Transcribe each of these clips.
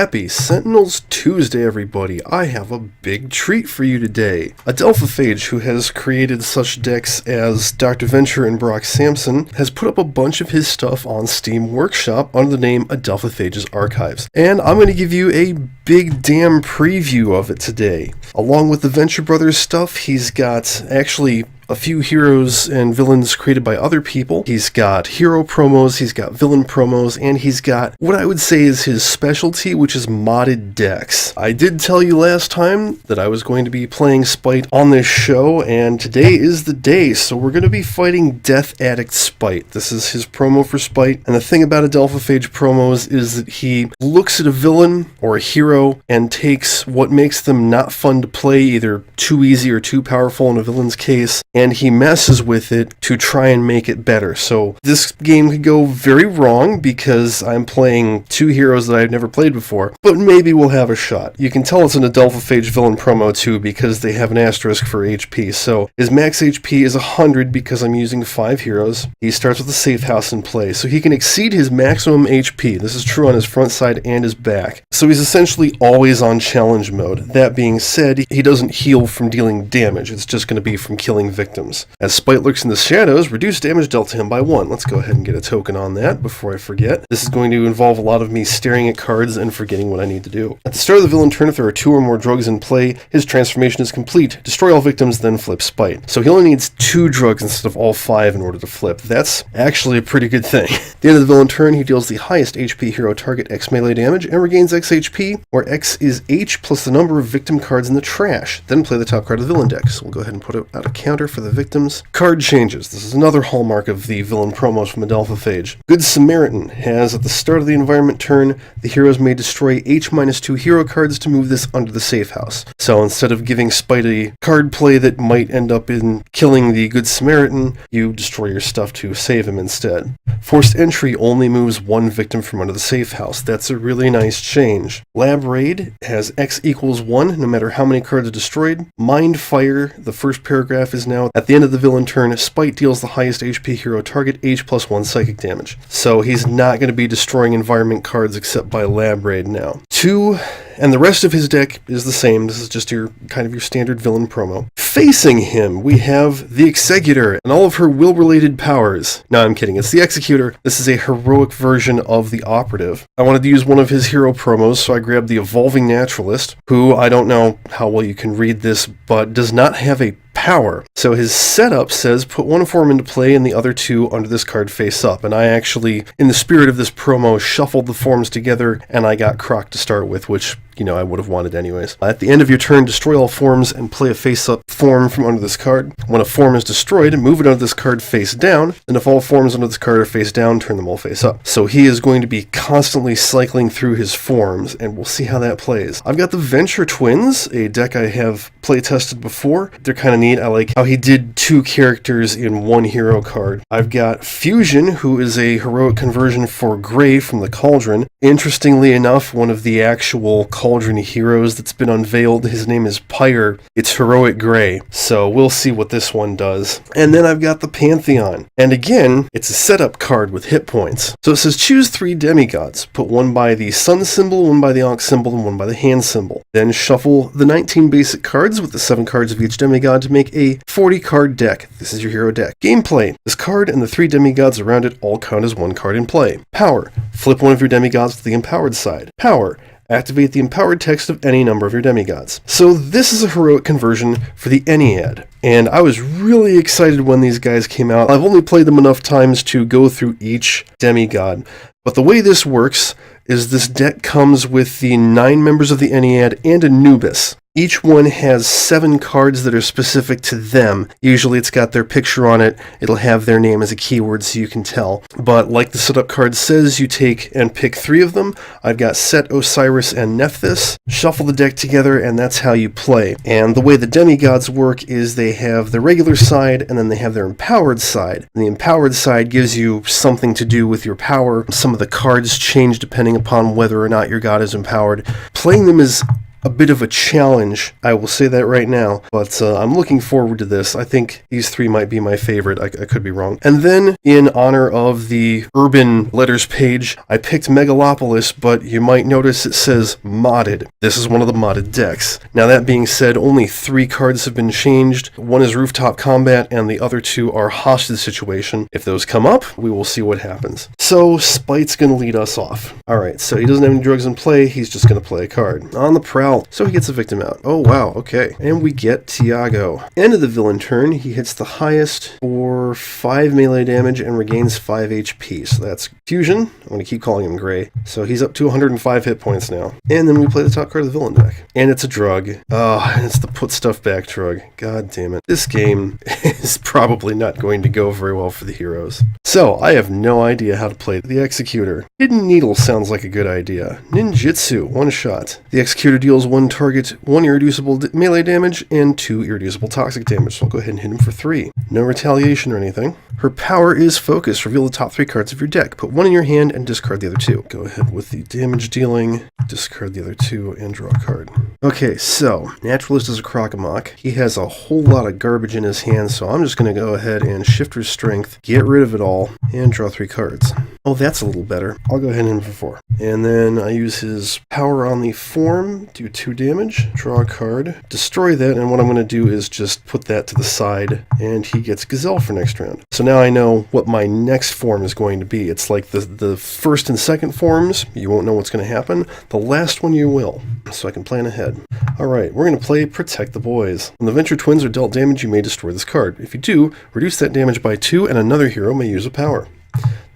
Happy Sentinels Tuesday, everybody. I have a big treat for you today. Adelphophage, who has created such decks as Dr. Venture and Brock Sampson, has put up a bunch of his stuff on Steam Workshop under the name Adelphophage's Archives. And I'm going to give you a big damn preview of it today. Along with the Venture Brothers stuff, he's got actually a few heroes and villains created by other people. He's got hero promos, he's got villain promos, and he's got what I would say is his specialty, which is modded decks. I did tell you last time that I was going to be playing Spite on this show, and today is the day, so we're going to be fighting Death Addict Spite. This is his promo for Spite, and the thing about Adelphophage promos is that he looks at a villain or a hero and takes what makes them not fun to play, either too easy or too powerful in a villain's case, and he messes with it to try and make it better. So this game could go very wrong because I'm playing two heroes that I've never played before, but maybe we'll have a shot. You can tell it's an Adelphophage villain promo too because they have an asterisk for HP. So his max HP is 100 because I'm using 5 heroes. He starts with a safe house in play, so he can exceed his maximum HP. This is true on his front side and his back. So he's essentially always on challenge mode. That being said, he doesn't heal from dealing damage. It's just going to be from killing victims. As Spite lurks in the shadows, reduce damage dealt to him by 1. Let's go ahead and get a token on that before I forget. This is going to involve a lot of me staring at cards and forgetting what I need to do. At the start of the villain turn, if there are 2 or more drugs in play, his transformation is complete. Destroy all victims, then flip Spite. So he only needs 2 drugs instead of all 5 in order to flip. That's actually a pretty good thing. At the end of the villain turn, he deals the highest HP hero target X melee damage and regains X HP, where X is H plus the number of victim cards in the trash. Then play the top card of the villain deck. So we'll go ahead and put out a counter for the victims. Card changes. This is another hallmark of the villain promos from Adelphophage. Good Samaritan has, at the start of the environment turn, the heroes may destroy H-2 hero cards to move this under the safe house. So instead of giving Spite a card play that might end up in killing the Good Samaritan, you destroy your stuff to save him instead. Forced entry only moves 1 victim from under the safe house. That's a really nice change. Lab Raid has X equals 1 no matter how many cards are destroyed. Mind Fire, the first paragraph is now at the end of the villain turn, Spite deals the highest HP hero target H plus 1 psychic damage. So he's not going to be destroying environment cards except by Lab Raid now. 2, and the rest of his deck is the same. This is just your kind of your standard villain promo. Facing him, we have the Executor and all of her will-related powers. No, I'm kidding. It's the Executor. This is a heroic version of the Operative. I wanted to use one of his hero promos, so I grabbed the Evolving Naturalist, who I don't know how well you can read this, but does not have a power. So his setup says put 1 form into play and the other 2 under this card face up. And I actually, in the spirit of this promo, shuffled the forms together and I got Croc to start with, which, you know, I would have wanted anyways. At the end of your turn, destroy all forms and play a face-up form from under this card. When a form is destroyed, move it under this card face down, and if all forms under this card are face down, turn them all face up. So he is going to be constantly cycling through his forms, and we'll see how that plays. I've got the Venture Twins, a deck I have play-tested before. They're kind of neat. I like how he did 2 characters in 1 hero card. I've got Fusion, who is a heroic conversion for Gray from the Cauldron. Interestingly enough, one of the actual Cauldron heroes that's been unveiled, his name is Pyre. It's heroic Gray, so we'll see what this one does. And then I've got the Pantheon, and again, it's a setup card with hit points. So it says choose 3 demigods. Put 1 by the sun symbol, 1 by the ox symbol, and 1 by the hand symbol. Then shuffle the 19 basic cards with the 7 cards of each demigod to make a 40 card deck. This is your hero deck. Gameplay. This card and the 3 demigods around it all count as 1 card in play. Power. Flip 1 of your demigods to the empowered side. Power. Activate the empowered text of any number of your demigods. So this is a heroic conversion for the Ennead, and I was really excited when these guys came out. I've only played them enough times to go through each demigod, but the way this works is this deck comes with the 9 members of the Ennead and Anubis. Each one has 7 cards that are specific to them. Usually it's got their picture on it. It'll have their name as a keyword so you can tell. But like the setup card says, you take and pick 3 of them. I've got Set, Osiris, and Nephthys. Shuffle the deck together and that's how you play. And the way the demigods work is they have the regular side and then they have their empowered side. And the empowered side gives you something to do with your power. Some of the cards change depending upon whether or not your god is empowered. Playing them is a bit of a challenge. I will say that right now, but I'm looking forward to this. I think these three might be my favorite. I could be wrong. And then, in honor of the urban letters page, I picked Megalopolis, but you might notice it says modded. This is one of the modded decks. Now, that being said, only 3 cards have been changed. One is Rooftop Combat, and the other 2 are Hostage Situation. If those come up, we will see what happens. So, Spite's going to lead us off. Alright, so he doesn't have any drugs in play, he's just going to play a card. On the prowl, so he gets a victim out. Oh wow, okay. And we get Tiago. End of the villain turn, he hits the highest for 5 melee damage and regains 5 HP. So that's Fusion. I'm going to keep calling him Gray. So he's up to 105 hit points now. And then we play the top card of the villain deck. And it's a drug. And it's the put stuff back drug. God damn it. This game is probably not going to go very well for the heroes. So, I have no idea how to play the Executor. Hidden Needle sounds like a good idea. Ninjutsu, 1 shot. The Executor deals 1 target, 1 irreducible melee damage, and 2 irreducible toxic damage, so I'll go ahead and hit him for 3. No retaliation or anything. Her power is focus. Reveal the top 3 cards of your deck. Put 1 in your hand and discard the other 2. Go ahead with the damage dealing, discard the other 2, and draw a card. Okay, so, Naturalist is a Croc-a-Mock. He has a whole lot of garbage in his hand, so I'm just going to go ahead and Shifter's Strength, get rid of it all, and draw 3 cards. Oh, that's a little better. I'll go ahead and hit him for 4. And then I use his power on the form, do 2 damage, draw a card, destroy that, and what I'm going to do is just put that to the side, and he gets Gazelle for next round. So now I know what my next form is going to be. It's like the first and second forms, you won't know what's going to happen. The last one you will, so I can plan ahead. Alright, we're going to play Protect the Boys. When the Venture Twins are dealt damage, you may destroy this card. If you do, reduce that damage by 2, and another hero may use a power.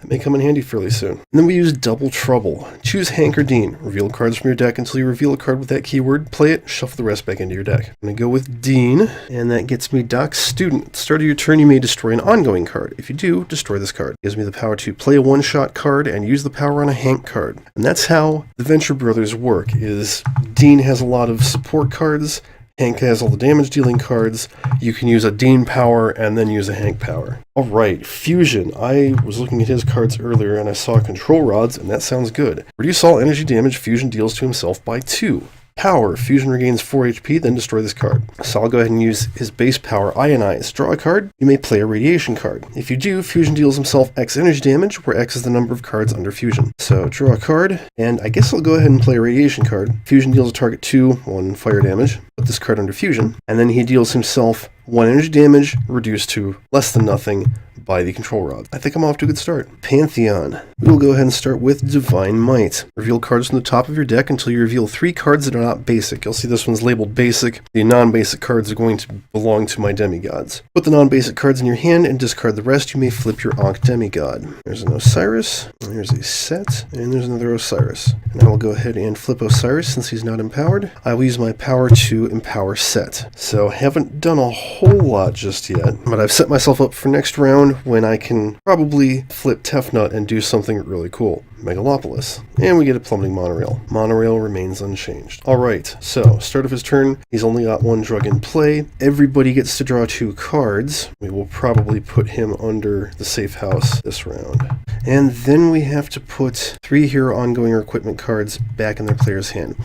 That may come in handy fairly soon. And then we use Double Trouble. Choose Hank or Dean. Reveal cards from your deck until you reveal a card with that keyword. Play it, shuffle the rest back into your deck. I'm going to go with Dean, and that gets me Doc Student. At the start of your turn, you may destroy an ongoing card. If you do, destroy this card. It gives me the power to play a one-shot card and use the power on a Hank card. And that's how the Venture Brothers work, is Dean has a lot of support cards, Hank has all the damage dealing cards. You can use a Dean power and then use a Hank power. Alright, Fusion. I was looking at his cards earlier and I saw Control Rods, and that sounds good. Reduce all energy damage Fusion deals to himself by 2. Power. Fusion regains 4 HP, then destroy this card. So I'll go ahead and use his base power, Ionize. Draw a card. You may play a Radiation card. If you do, Fusion deals himself X energy damage, where X is the number of cards under Fusion. So draw a card, and I guess I'll go ahead and play a Radiation card. Fusion deals a target 2, 1 fire damage. Put this card under Fusion, and then he deals himself 1 energy damage, reduced to less than nothing by the Control Rod. I think I'm off to a good start. Pantheon. We will go ahead and start with Divine Might. Reveal cards from the top of your deck until you reveal 3 cards that are not basic. You'll see this one's labeled basic. The non-basic cards are going to belong to my demigods. Put the non-basic cards in your hand and discard the rest. You may flip your Ankh demigod. There's an Osiris, there's a Set, and there's another Osiris. And I will go ahead and flip Osiris since he's not empowered. I will use my power to empower Set. So haven't done a whole lot just yet, but I've set myself up for next round when I can probably flip Tefnut and do something really cool. Megalopolis. And we get a plummeting monorail. Monorail remains unchanged. Alright, so start of his turn, he's only got 1 drug in play. Everybody gets to draw 2 cards. We will probably put him under the safe house this round. And then we have to put 3 hero ongoing or equipment cards back in their player's hand.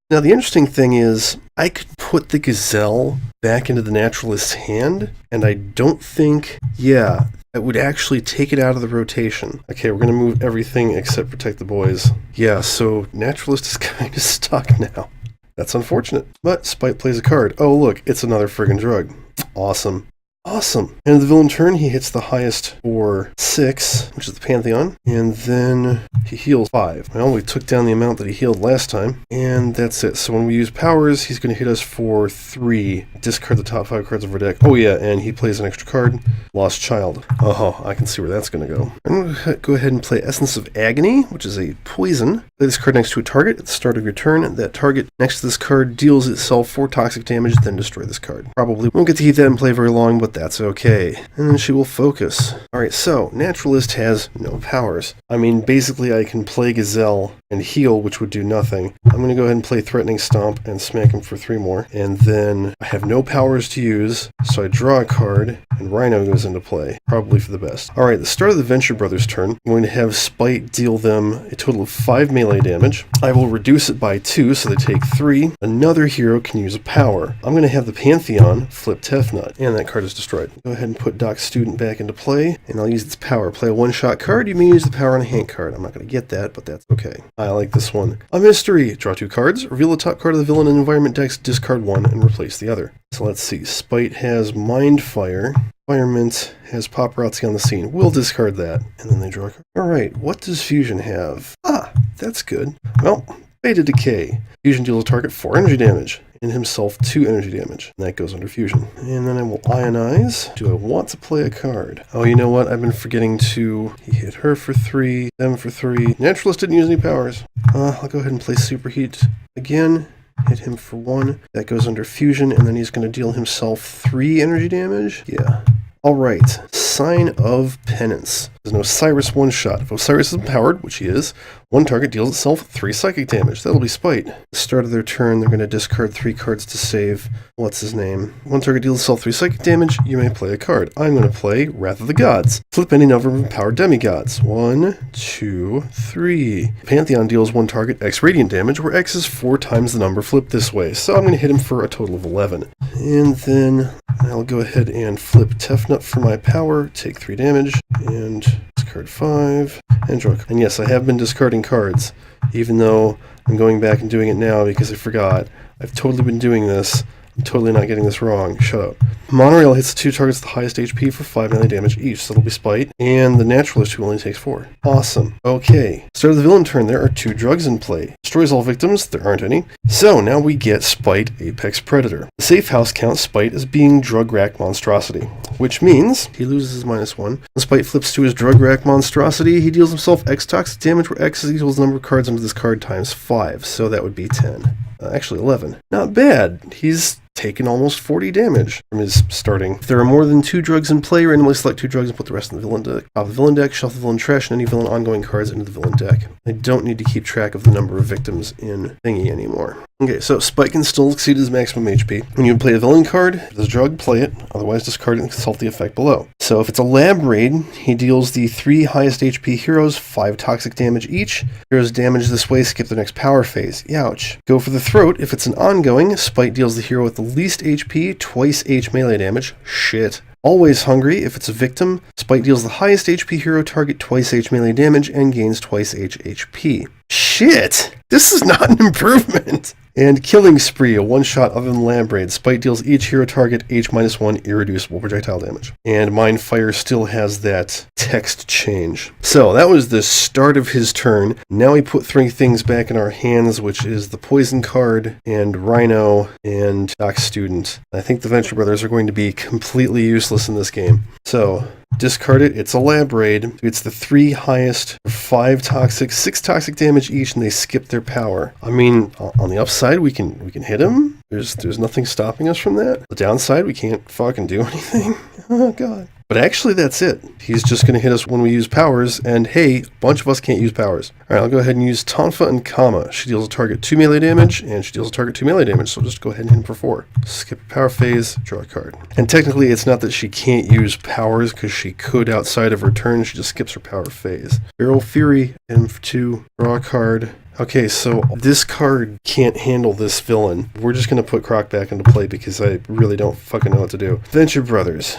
Now the interesting thing is, I could put the Gazelle back into the Naturalist's hand, and I don't think, it would actually take it out of the rotation. Okay, we're going to move everything except Protect the Boys. Yeah, so Naturalist is kind of stuck now. That's unfortunate. But Spite plays a card. Oh look, it's another friggin' drug. Awesome. Awesome. And the villain turn, he hits the highest for 6, which is the Pantheon, and then he heals 5. Well, we took down the amount that he healed last time, and that's it. So when we use powers, he's going to hit us for 3. Discard the top 5 cards of our deck. Oh yeah, and he plays an extra card, Lost Child. Oh, I can see where that's going to go. I'm going to go ahead and play Essence of Agony, which is a poison. Play this card next to a target at the start of your turn. That target next to this card deals itself 4 toxic damage, then destroy this card. Probably won't get to keep that in play very long, but that's okay. And then she will focus. Alright, so Naturalist has no powers. I mean, basically I can play Gazelle and heal, which would do nothing. I'm going to go ahead and play Threatening Stomp and smack him for 3 more. And then I have no powers to use, so I draw a card, and Rhino goes into play. Probably for the best. Alright, the start of the Venture Brothers' turn, I'm going to have Spite deal them a total of 5 melee damage. I will reduce it by 2, so they take 3. Another hero can use a power. I'm going to have the Pantheon flip Tefnut, and that card is destroyed. Go ahead and put Doc Student back into play, and I'll use its power. Play a one-shot card. You may use the power on a hand card. I'm not going to get that, but that's okay. I like this one. A mystery. Draw 2 cards, reveal the top card of the villain and environment decks, discard 1, and replace the other. So let's see. Spite has Mind Fire. Firemint has Paparazzi on the scene. We'll discard that. And then they draw a card. Alright, what does Fusion have? Ah, that's good. Well, Beta Decay. Fusion deals a target 4 energy damage, and himself 2 energy damage. And that goes under Fusion. And then I will Ionize. Do I want to play a card? Oh, you know what? I've been forgetting to... He hit her for 3, them for 3. Naturalist didn't use any powers. I'll go ahead and play Superheat again. Hit him for 1. That goes under Fusion, and then he's going to deal himself 3 energy damage. Yeah. Alright, Sign of Penance. There's an Osiris one-shot. If Osiris is empowered, which he is, one target deals itself 3 psychic damage. That'll be Spite. At the start of their turn, they're going to discard 3 cards to save. What's his name? One target deals itself 3 psychic damage. You may play a card. I'm going to play Wrath of the Gods. Flip any number of empowered demigods. 1, 2, 3. Pantheon deals 1 target X radiant damage, where X is 4 times the number flipped this way. So I'm going to hit him for a total of 11. And then I'll go ahead and flip Tefnut for my power, take 3 damage, and discard 5, and draw. And yes, I have been discarding cards, even though I'm going back and doing it now because I forgot. I've totally been doing this. I'm totally not getting this wrong. Shut up. Monorail hits 2 targets with the highest HP for 5 melee damage each, so it'll be Spite. And the Naturalist, who only takes 4. Awesome. Okay. Start of the villain turn, there are 2 drugs in play. Destroys all victims, there aren't any. So now we get Spite, Apex Predator. The safe house counts Spite as being Drug Rack Monstrosity, which means he loses his -1. When Spite flips to his Drug Rack Monstrosity, he deals himself X toxic damage, where X equals the number of cards under this card times 5, so that would be 10. Actually 11. Not bad. He's taken almost 40 damage from his starting. If there are more than 2 drugs in play, randomly select 2 drugs and put the rest in the villain deck. Top of the villain deck, shuffle the villain trash, and any villain ongoing cards into the villain deck. I don't need to keep track of the number of victims in Thingy anymore. Okay, so Spite can still exceed his maximum HP. When you play a villain card, if there's a drug, play it. Otherwise, discard it and consult the effect below. So if it's a lab raid, he deals the 3 highest HP heroes 5 toxic damage each. Heroes damaged this way skip the next power phase. Youch. Go for the throat. If it's an ongoing, Spite deals the hero with the least HP twice H melee damage. Shit. Always hungry. If it's a victim, Spite deals the highest HP hero target twice H melee damage and gains twice H HP. Shit! This is not an improvement! And Killing Spree, a one-shot other than Lab Raid. Spite deals each hero target H-1 irreducible projectile damage. And Mind Fire still has that text change. So that was the start of his turn. Now we put 3 things back in our hands, which is the Poison card, and Rhino, and Doc Student. I think the Venture Brothers are going to be completely useless in this game. So discard it. It's a Lab Raid. It's the 3 highest, 5 toxic, 6 toxic damage each, and they skip their power. I mean, on the upside, we can hit him. There's nothing stopping us from that. The downside, we can't fucking do anything. Oh god. But actually, that's it. He's just going to hit us when we use powers, and hey, a bunch of us can't use powers. Alright, I'll go ahead and use Tonfa and Kama. She deals a target 2 melee damage, and she deals a target 2 melee damage, so just go ahead and hit him for 4. Skip a power phase, draw a card. And technically, it's not that she can't use powers, because she could outside of her turn, she just skips her power phase. Feral Fury, hit him for 2, draw a card. Okay, so this card can't handle this villain. We're just going to put Croc back into play because I really don't fucking know what to do. Venture Brothers.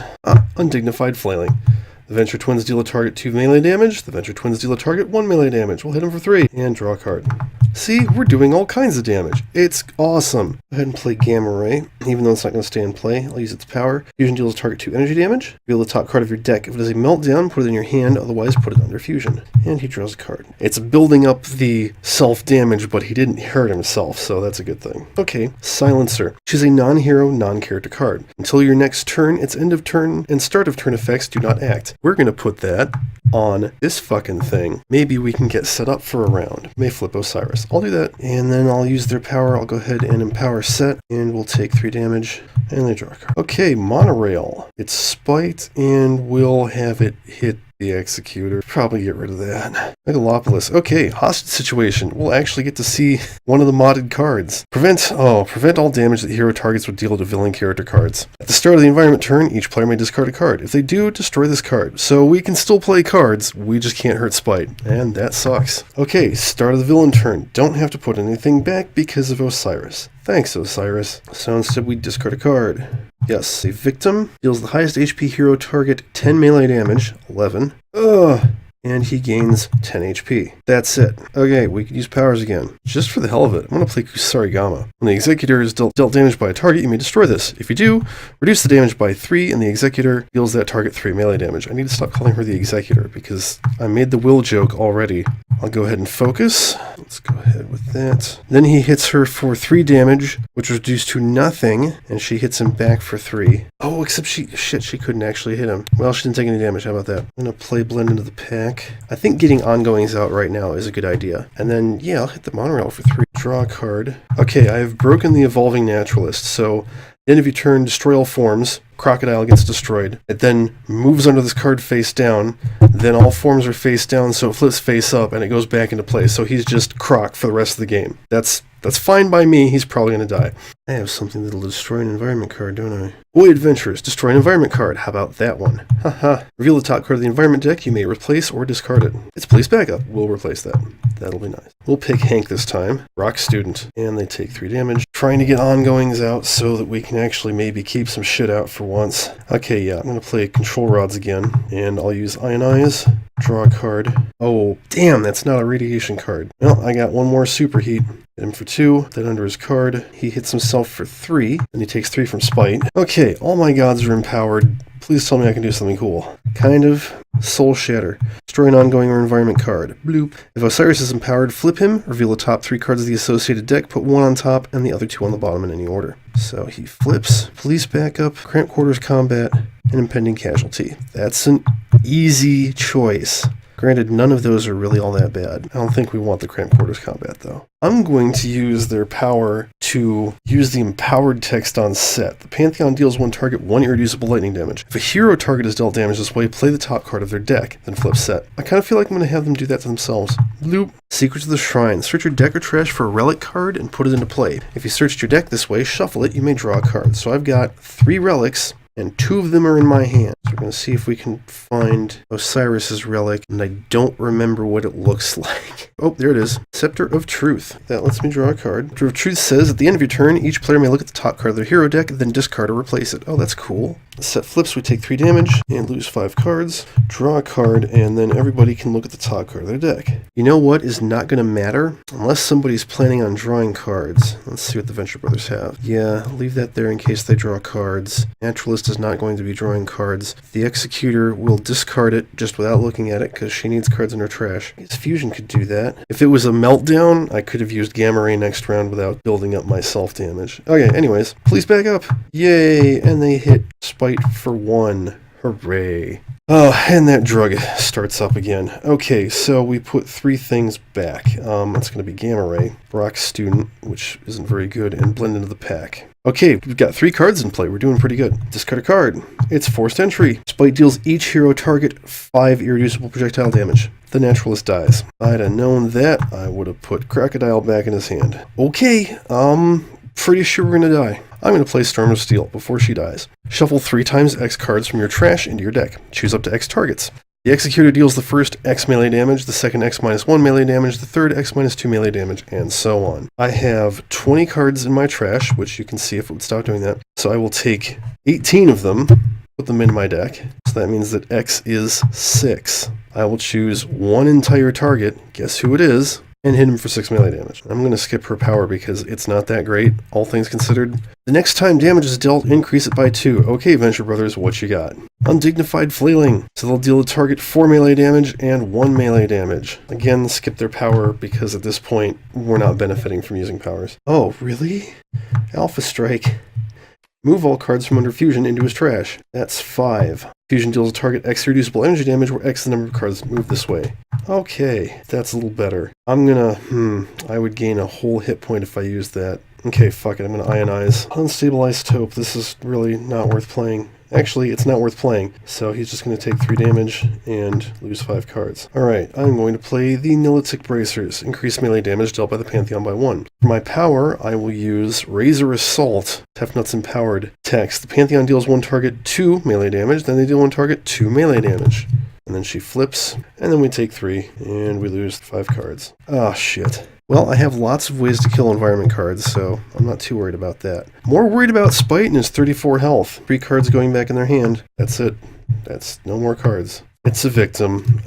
Undignified Flailing. The Venture Twins deal a target 2 melee damage. The Venture Twins deal a target 1 melee damage. We'll hit them for 3. And draw a card. See, we're doing all kinds of damage. It's awesome. Go ahead and play Gamma Ray. Even though it's not going to stay in play, I'll use its power. Fusion deals a target 2 energy damage. Reveal the top card of your deck. If it is a meltdown, put it in your hand. Otherwise, put it under Fusion. And he draws a card. It's building up the self-damage, but he didn't hurt himself, so that's a good thing. Okay, Silencer. Choose a non-hero, non-character card. Until your next turn, its end of turn and start of turn effects do not act. We're going to put that on this fucking thing. Maybe we can get set up for a round. May flip Osiris. I'll do that, and then I'll use their power. I'll go ahead and empower Set, and we'll take 3 damage, and they draw a card. Okay, Monorail. It's Spite, and we'll have it hit the Executor. Probably get rid of that. Megalopolis. Okay, hostage situation. We'll actually get to see one of the modded cards. Prevent all damage that hero targets would deal to villain character cards. At the start of the environment turn, each player may discard a card. If they do, destroy this card. So we can still play cards, we just can't hurt Spite. And that sucks. Okay, start of the villain turn. Don't have to put anything back because of Osiris. Thanks, Osiris. So instead we discard a card. Yes, a victim deals the highest HP hero target 10 melee damage, 11. And he gains 10 HP. That's it. Okay, we can use powers again. Just for the hell of it, I'm going to play Kusarigama. When the Executor is dealt damage by a target, you may destroy this. If you do, reduce the damage by 3, and the Executor deals that target 3 melee damage. I need to stop calling her the Executor, because I made the will joke already. I'll go ahead and focus. Let's go ahead with that. Then he hits her for 3 damage, which is reduced to nothing, and she hits him back for 3. Oh, except she couldn't actually hit him. Well, she didn't take any damage. How about that? I'm going to play Blend into the pack. I think getting ongoings out right now is a good idea. And then, yeah, I'll hit the Monorail for 3. Draw a card. Okay, I have broken the Evolving Naturalist, so then if you turn Destroy All Forms, Crocodile gets destroyed. It then moves under this card face down, then all forms are face down, so it flips face up, and it goes back into place. So he's just Croc for the rest of the game. That's fine by me. He's probably going to die. I have something that'll destroy an environment card, don't I? Boy Adventures. Destroy an environment card. How about that one? Haha. Reveal the top card of the environment deck. You may replace or discard it. It's police backup. We'll replace that. That'll be nice. We'll pick Hank this time. Rock Student. And they take 3 damage. Trying to get ongoings out so that we can actually maybe keep some shit out for once. Okay, yeah. I'm going to play Control Rods again. And I'll use Ionize. Draw a card. Oh, damn. That's not a radiation card. Well, I got one more Superheat. Hit him for 2, then under his card, he hits himself for 3, and he takes 3 from Spite. Okay, all my gods are empowered. Please tell me I can do something cool. Kind of. Soul Shatter. Destroy an ongoing or environment card. Bloop. If Osiris is empowered, flip him, reveal the top 3 cards of the associated deck, put 1 on top, and the other 2 on the bottom in any order. So he flips, police backup, cramped quarters combat, and impending casualty. That's an easy choice. Granted, none of those are really all that bad. I don't think we want the cramped quarters combat, though. I'm going to use their power to use the empowered text on Set. The Pantheon deals 1 target 1 irreducible lightning damage. If a hero target is dealt damage this way, play the top card of their deck, then flip Set. I kind of feel like I'm going to have them do that to themselves. Bloop. Secrets of the Shrine. Search your deck or trash for a relic card and put it into play. If you searched your deck this way, shuffle it, you may draw a card. So I've got 3 relics, and 2 of them are in my hand. So we're going to see if we can find Osiris's relic, and I don't remember what it looks like. Oh, there it is. Scepter of Truth. That lets me draw a card. Scepter of Truth says, at the end of your turn, each player may look at the top card of their hero deck, then discard or replace it. Oh, that's cool. Set flips, we take 3 damage, and lose 5 cards. Draw a card, and then everybody can look at the top card of their deck. You know what is not going to matter? Unless somebody's planning on drawing cards. Let's see what the Venture Brothers have. Yeah, leave that there in case they draw cards. Naturalist is not going to be drawing cards. The Executor will discard it just without looking at it, because she needs cards in her trash. I guess Fusion could do that. If it was a Meltdown, I could have used Gamma Ray next round without building up my self-damage. Okay, anyways, please back up. Yay, and they hit Spite for 1. Hooray. Oh, and that drug starts up again. Okay, so we put 3 things back. That's going to be Gamma Ray, Brock Student, which isn't very good, and Blend into the pack. Okay, we've got 3 cards in play. We're doing pretty good. Discard a card. It's Forced Entry. Spite deals each hero target 5 irreducible projectile damage. The Naturalist dies. If I'd have known that, I would have put Crocodile back in his hand. Okay, pretty sure we're going to die. I'm going to play Storm of Steel before she dies. Shuffle 3 times X cards from your trash into your deck. Choose up to X targets. The Executor deals the first X melee damage, the second X minus 1 melee damage, the third X minus 2 melee damage, and so on. I have 20 cards in my trash, which you can see if it would stop doing that. So I will take 18 of them, put them in my deck. So that means that X is 6. I will choose 1 entire target, guess who it is, and hit him for 6 melee damage. I'm going to skip her power because it's not that great, all things considered. The next time damage is dealt, increase it by 2. Okay, Venture Brothers, what you got? Undignified Flailing. So they'll deal a target 4 melee damage and 1 melee damage. Again, skip their power because at this point, we're not benefiting from using powers. Oh, really? Alpha Strike. Move all cards from under Fusion into his trash. That's 5. Fusion deals a target X reducible energy damage, where X is the number of cards moved this way. Okay, that's a little better. I'm gonna, I would gain a whole hit point if I used that. Okay, fuck it, I'm gonna ionize. Unstable Isotope, this is really not worth playing. Actually, it's not worth playing, so he's just going to take 3 damage and lose 5 cards. Alright, I'm going to play the Nilitic Bracers. Increase melee damage dealt by the Pantheon by 1. For my power, I will use Razor Assault, Tefnut's Empowered text. The Pantheon deals 1 target 2 melee damage, then they deal 1 target 2 melee damage. And then she flips, and then we take 3, and we lose 5 cards. Ah, shit. Well, I have lots of ways to kill environment cards, so I'm not too worried about that. More worried about Spite and his 34 health. 3 cards going back in their hand. That's it. That's no more cards. It's a victim.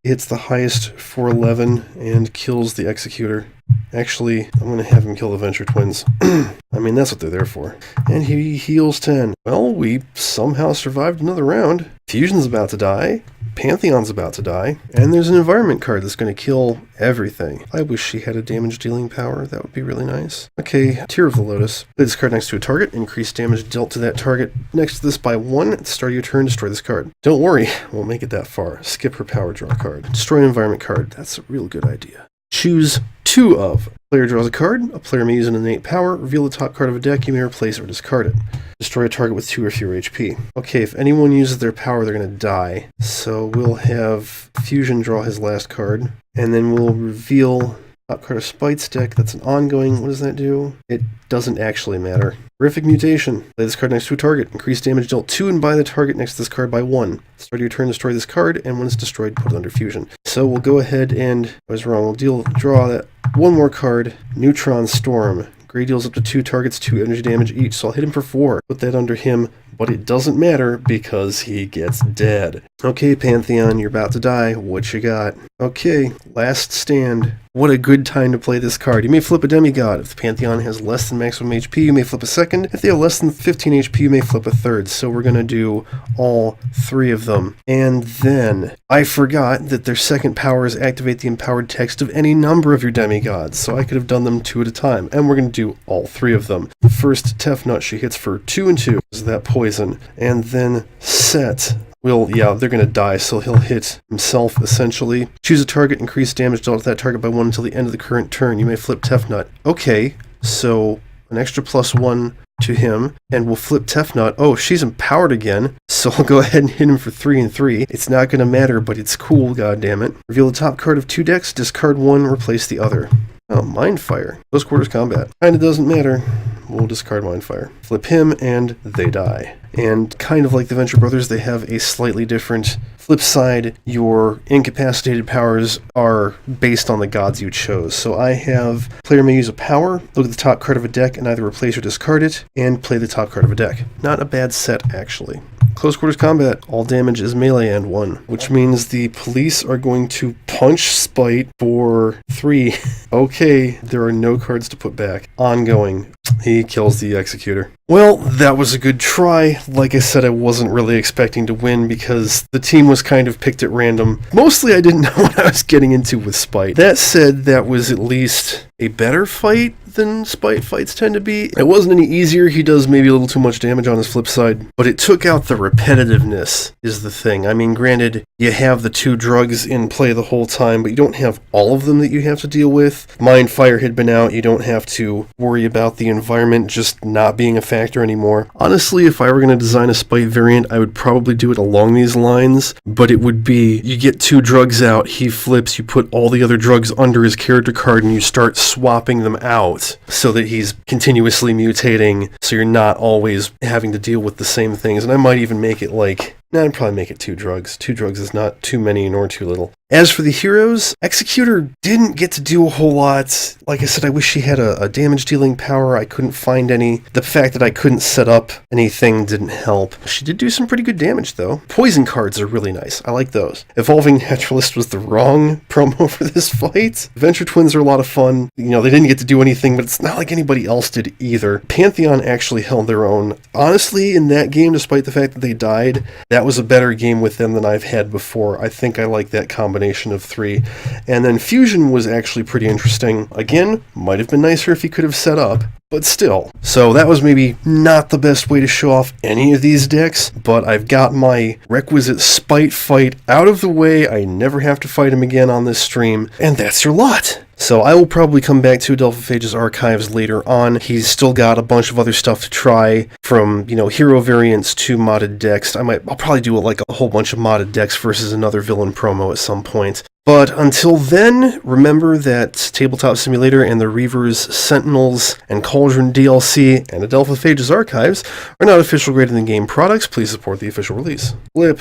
Hits the highest for 11 and kills the Executor. Actually, I'm going to have him kill the Venture Twins. I mean, that's what they're there for. And he heals 10. Well, we somehow survived another round. Fusion's about to die. Pantheon's about to die. And there's an environment card that's going to kill everything. I wish she had a damage dealing power. That would be really nice. Okay, Tear of the Lotus. Play this card next to a target. Increase damage dealt to that target next to this by 1. At the start of your turn, destroy this card. Don't worry, won't make it that far. Skip her power draw card. Destroy an environment card. That's a real good idea. Choose 2 of. Player draws a card. A player may use an innate power. Reveal the top card of a deck. You may replace or discard it. Destroy a target with 2 or fewer HP. Okay, if anyone uses their power, they're going to die. So we'll have Fusion draw his last card. And then we'll reveal top card of Spite's deck. That's an ongoing. What does that do? It doesn't actually matter. Horrific Mutation. Play this card next to a target. Increase damage dealt 2 and buy the target next to this card by 1. Start your turn, destroy this card, and when it's destroyed, put it under Fusion. So we'll go ahead and, I was wrong, we'll draw that 1 more card. Neutron Storm. Gray deals up to 2 targets, 2 energy damage each, so I'll hit him for 4. Put that under him, but it doesn't matter because he gets dead. Okay, Pantheon, you're about to die. What you got? Okay, last stand. What a good time to play this card. You may flip a demigod. If the Pantheon has less than maximum HP, you may flip a second. If they have less than 15 HP, you may flip a third. So we're going to do all 3 of them. And then, I forgot that their second powers activate the empowered text of any number of your demigods. So I could have done them 2 at a time. And we're going to do all 3 of them. First, Tefnut, she hits for 2 and 2. Is that poison? And then Set. Well, yeah, they're going to die, so he'll hit himself, essentially. Choose a target, increase damage dealt to that target by 1 until the end of the current turn. You may flip Tefnut. Okay, so an extra +1 to him, and we'll flip Tefnut. Oh, she's empowered again, so I'll go ahead and hit him for 3 and 3. It's not going to matter, but it's cool, goddammit. Reveal the top card of 2 decks, discard 1, replace the other. Oh, Mindfire. Close quarters combat. Kinda doesn't matter. We'll discard Mindfire. Flip him, and they die. And kind of like the Venture Brothers, they have a slightly different flip side. Your incapacitated powers are based on the gods you chose. So I have player may use a power, look at the top card of a deck, and either replace or discard it, and play the top card of a deck. Not a bad set, actually. Close quarters combat. All damage is melee and 1, which means the police are going to punch Spite for 3. Okay, there are no cards to put back. Ongoing. He kills the Executor. Well, that was a good try. Like I said, I wasn't really expecting to win because the team was kind of picked at random. Mostly I didn't know what I was getting into with Spite. That said, that was at least a better fight than Spite fights tend to be. It wasn't any easier. He does maybe a little too much damage on his flip side, but it took out the repetitiveness is the thing. I mean, granted, you have the 2 drugs in play the whole time, but you don't have all of them that you have to deal with. Mindfire had been out. You don't have to worry about the environment just not being a factor anymore. Honestly, if I were going to design a Spite variant, I would probably do it along these lines, but it would be, you get 2 drugs out, he flips, you put all the other drugs under his character card, and you start swapping them out so that he's continuously mutating, so you're not always having to deal with the same things. And I might even make it like, I'd probably make it 2 drugs. 2 drugs is not too many nor too little. As for the heroes, Executor didn't get to do a whole lot. Like I said, I wish she had a damage-dealing power. I couldn't find any. The fact that I couldn't set up anything didn't help. She did do some pretty good damage, though. Poison cards are really nice. I like those. Evolving Naturalist was the wrong promo for this fight. Venture Twins are a lot of fun. You know, they didn't get to do anything, but it's not like anybody else did either. Pantheon actually held their own. Honestly, in that game, despite the fact that they died, that that was a better game with them than I've had before. I think I like that combination of 3. And then Fusion was actually pretty interesting. Again, might have been nicer if he could have set up, but still. So that was maybe not the best way to show off any of these decks, but I've got my requisite Spite fight out of the way. I never have to fight him again on this stream, and that's your lot. So I will probably come back to Adelphophage's archives later on. He's still got a bunch of other stuff to try, from, you know, hero variants to modded decks. I'll probably do like a whole bunch of modded decks versus another villain promo at some point. But until then, remember that Tabletop Simulator and the Reavers, Sentinels, and Cauldron DLC, and Adelphophage's archives are not official Greater Than Game products. Please support the official release. Lip.